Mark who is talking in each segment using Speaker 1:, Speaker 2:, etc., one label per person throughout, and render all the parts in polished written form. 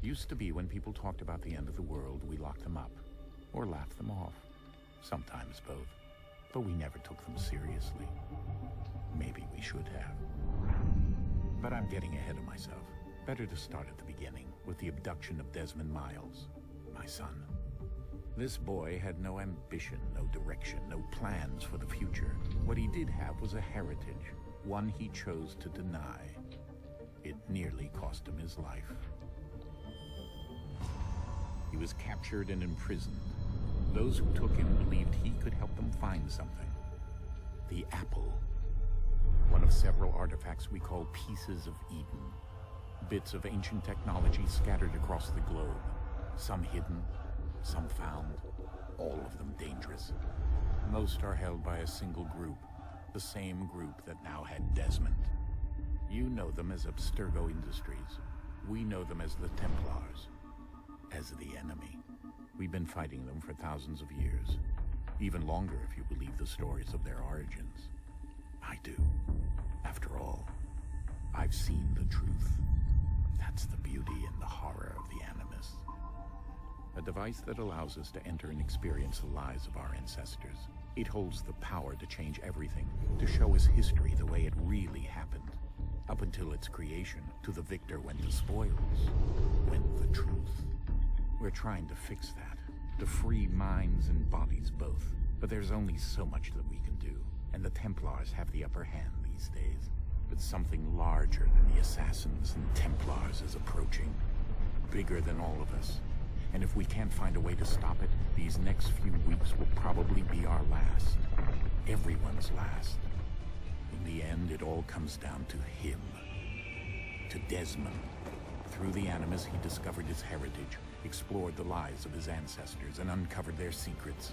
Speaker 1: Used to be when people talked about the end of the world, we locked them up. Or laughed them off. Sometimes both. But we never took them seriously. Maybe we should have. But I'm getting ahead of myself. Better to start at the beginning, with the abduction of Desmond Miles, my son. This boy had no ambition, no direction, no plans for the future. What he did have was a heritage, one he chose to deny. It nearly cost him his life. He was captured and imprisoned. Those who took him believed he could help them find something. The apple. One of several artifacts we call pieces of Eden. Bits of ancient technology scattered across the globe. Some hidden, some found, all of them dangerous. Most are held by a single group, the same group that now had Dezmond. You know them as Abstergo Industries. We know them as the Templars, as the enemy. We've been fighting them for thousands of years, even longer if you believe the stories of their origins. I do. After all, I've seen the truth. That's the beauty and the horror of the Animus. A device that allows us to enter and experience the lives of our ancestors. It holds the power to change everything, to show us history the way it really happened. Up until its creation, to the victor went the spoils, went the truth. We're trying to fix that, to free minds and bodies both. But there's only so much that we can do, and the Templars have the upper hand these days. But something larger than the Assassins and Templars is approaching, bigger than all of us. And if we can't find a way to stop it, these next few weeks will probably be our last. Everyone's last. In the end, it all comes down to him. To Dezmond. Through the Animus, he discovered his heritage, explored the lives of his ancestors, and uncovered their secrets.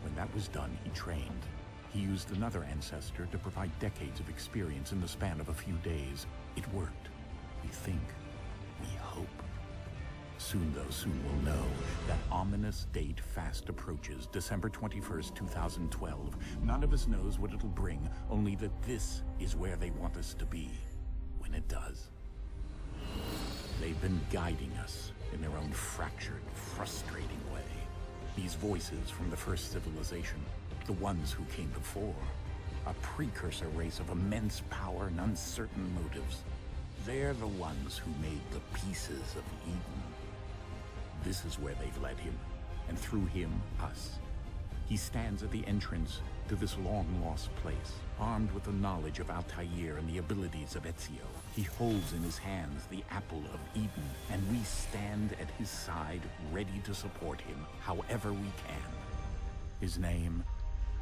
Speaker 1: When that was done, he trained. He used another ancestor to provide decades of experience in the span of a few days. It worked. We think. We hope. Soon we'll know. That ominous date fast approaches, December 21st, 2012. None of us knows what it'll bring, only that this is where they want us to be, when it does. They've been guiding us in their own fractured, frustrating way. These voices from the first civilization, the ones who came before, a precursor race of immense power and uncertain motives. They're the ones who made the pieces of Eden. This is where they've led him, and through him, us. He stands at the entrance to this long-lost place, armed with the knowledge of Altair and the abilities of Ezio. He holds in his hands the apple of Eden, and we stand at his side, ready to support him however we can. His name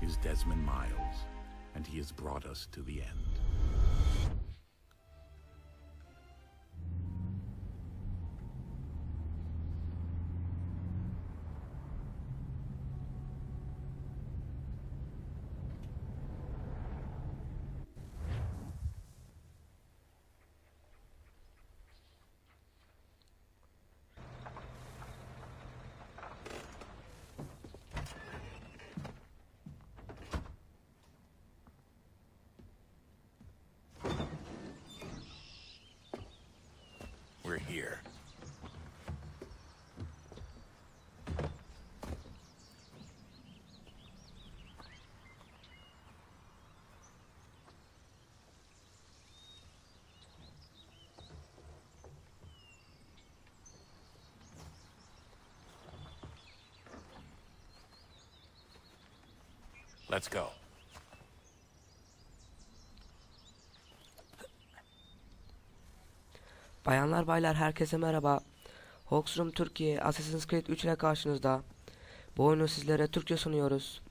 Speaker 1: is Desmond Miles, and he has brought us to the end. We're here. Let's go.
Speaker 2: Bayanlar baylar herkese merhaba. Hoxroom Türkiye Assassin's Creed 3 ile karşınızda. Bu oyunu sizlere Türkçe sunuyoruz.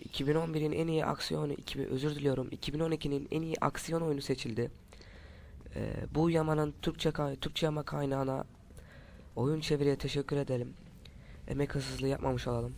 Speaker 2: 2011'in en iyi aksiyon, 2012'nin en iyi aksiyon oyunu seçildi. Bu yamanın Türkçe yama kaynağına oyun çeviriye teşekkür edelim. Emek hırsızlığı yapmamış olalım.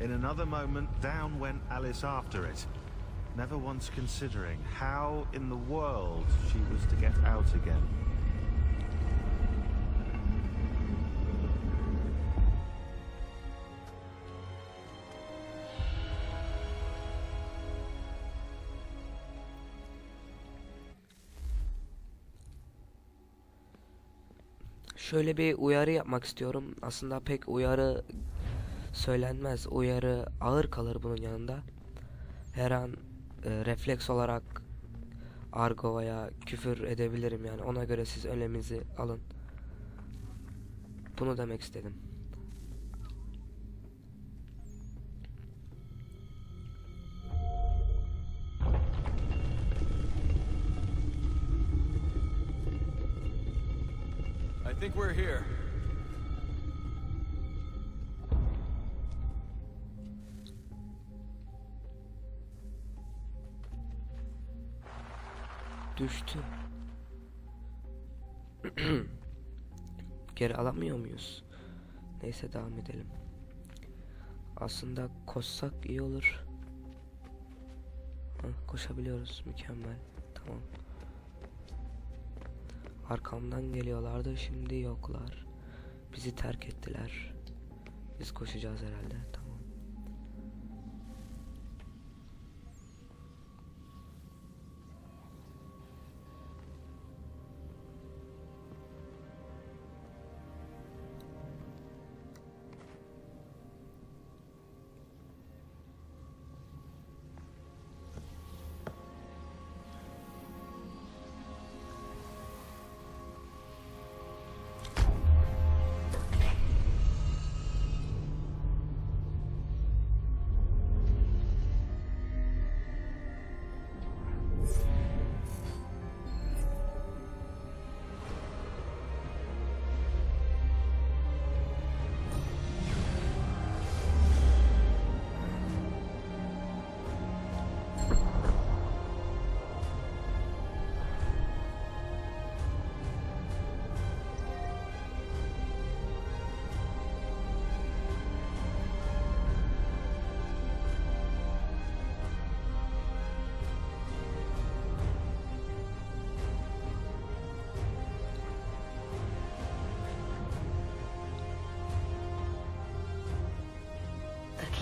Speaker 3: In another moment, down went Alice after it, never once considering how in the world she was to get out again.
Speaker 2: Şöyle bir uyarı yapmak istiyorum. Aslında pek uyarı söylenmez. Uyarı ağır kalır bunun yanında. Her an refleks olarak argo veya küfür edebilirim yani. Ona göre siz önleminizi alın. Bunu demek istedim.
Speaker 4: I think we're here.
Speaker 2: Düştü. Geri alamıyor muyuz? Neyse devam edelim. Aslında koşsak iyi olur. Koşabiliyoruz. Mükemmel. Tamam. Arkamdan geliyorlardı. Şimdi yoklar. Bizi terk ettiler. Biz koşacağız herhalde. Tamam.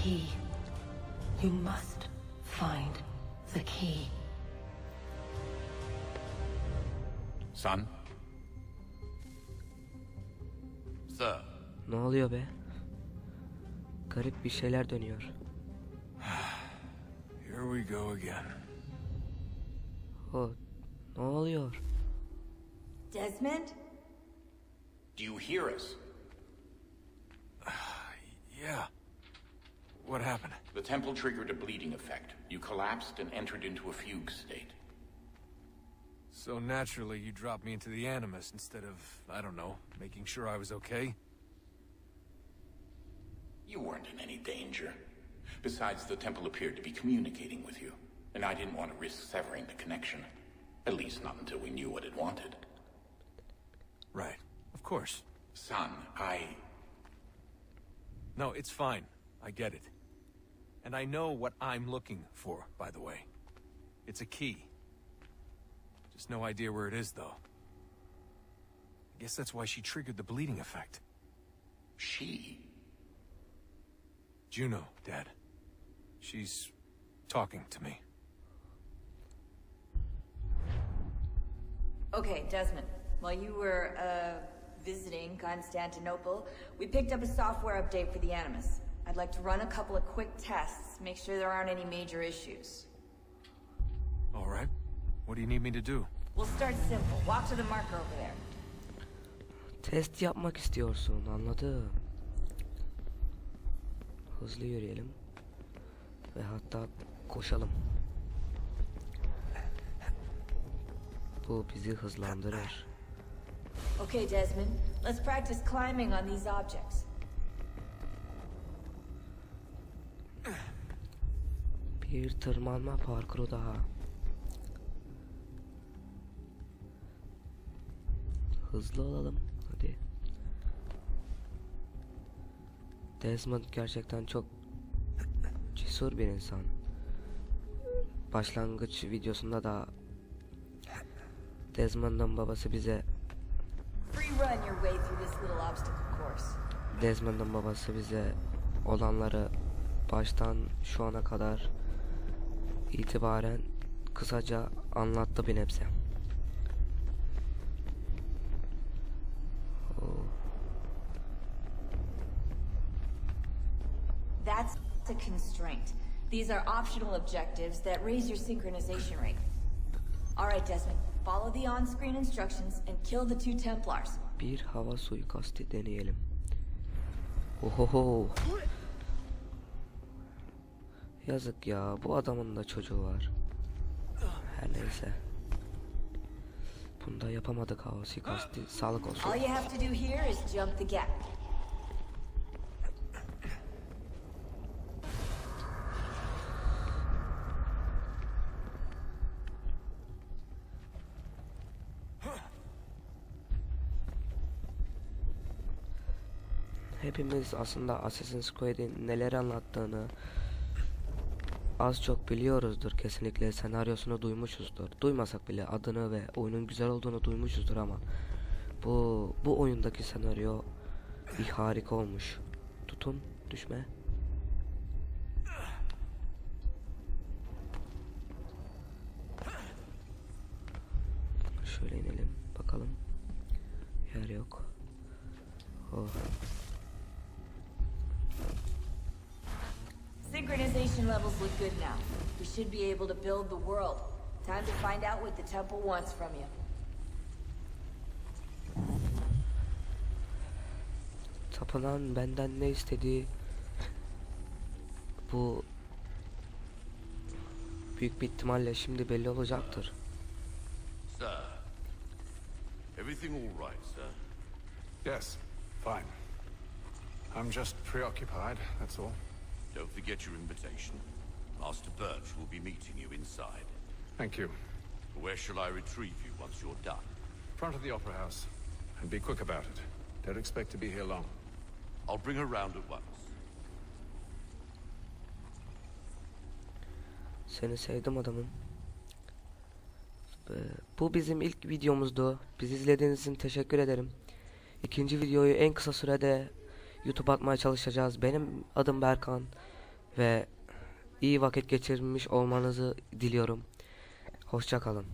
Speaker 5: Key. You must find the key.
Speaker 1: Son? Sir.
Speaker 2: Ne oluyor be? Garip bir şeyler dönüyor.
Speaker 4: Here we go again.
Speaker 2: Oh, ne oluyor?
Speaker 5: Desmond?
Speaker 1: Do you hear us?
Speaker 4: Yeah. What happened?
Speaker 1: The temple triggered a bleeding effect. You collapsed and entered into a fugue state.
Speaker 4: So naturally, you dropped me into the Animus instead of, I don't know, making sure I was okay?
Speaker 1: You weren't in any danger. Besides, the temple appeared to be communicating with you, and I didn't want to risk severing the connection. At least not until we knew what it wanted.
Speaker 4: Right. Of course.
Speaker 1: Son,
Speaker 4: No, it's fine. I get it. And I know what I'm looking for, by the way. It's a key. Just no idea where it is, though. I guess that's why she triggered the bleeding effect.
Speaker 1: She?
Speaker 4: Juno, Dad. She's talking to me.
Speaker 6: Okay, Desmond. While you were, visiting Constantinople, we picked up a software update for the Animus. I'd like to run a couple of quick tests, make sure there aren't any major issues.
Speaker 4: All right. What do you need me to do?
Speaker 6: We'll start simple. Walk to the marker over there.
Speaker 2: Test yapmak istiyorsun, anladım. Hızlı yürüyelim. Ve hatta koşalım. Bu bizi hızlandırır.
Speaker 6: Okay, Desmond. Let's practice climbing on these objects.
Speaker 2: Bir tırmanma parkuru daha. Hızlı olalım. Hadi. Dezmond gerçekten çok cesur bir insan. Başlangıç videosunda da Dezmond'un babası bize olanları baştan şu ana kadar itibaren kısaca anlattı bir nebze.
Speaker 6: That's a constraint. These are optional objectives that raise your synchronization rate. Alright, Desmond. Follow the on-screen instructions and kill the 2 Templars.
Speaker 2: Bir hava suikasti deneyelim. Ohoho. Yazık ya, bu adamın da çocuğu var. Her neyse. Bunda yapamadık hava suikasti. Sağlık olsun.
Speaker 6: All you have to do here is jump the gap.
Speaker 2: Hepimiz aslında Assassin's Creed'in neler anlattığını az çok biliyoruzdur kesinlikle. Senaryosunu duymuşuzdur. Duymasak bile adını ve oyunun güzel olduğunu duymuşuzdur ama bu oyundaki senaryo bir harika olmuş. Tutun, düşme. Şöyle inelim bakalım. Yer yok. Oh.
Speaker 6: Synchronization levels look good now. We should be able to build the world. Time to find out what the temple wants from you.
Speaker 2: Tapınan benden ne istediği bu büyük bir ihtimalle şimdi belli olacaktır.
Speaker 7: Sir, everything all right, sir?
Speaker 4: Yes, fine. I'm just preoccupied, that's all.
Speaker 7: Don't forget your invitation. Master Birch will be meeting you inside.
Speaker 4: Thank you.
Speaker 7: Where shall I retrieve you once you're done?
Speaker 4: Front of the Opera House. And be quick about it. Don't expect to be here long.
Speaker 7: I'll bring her round at once.
Speaker 2: Seni sevdim adamım. Bu bizim ilk videomuzdu. Bizi izlediğiniz için teşekkür ederim. İkinci videoyu en kısa sürede YouTube atmaya çalışacağız. Benim adım Berkan ve iyi vakit geçirmiş olmanızı diliyorum. Hoşça kalın.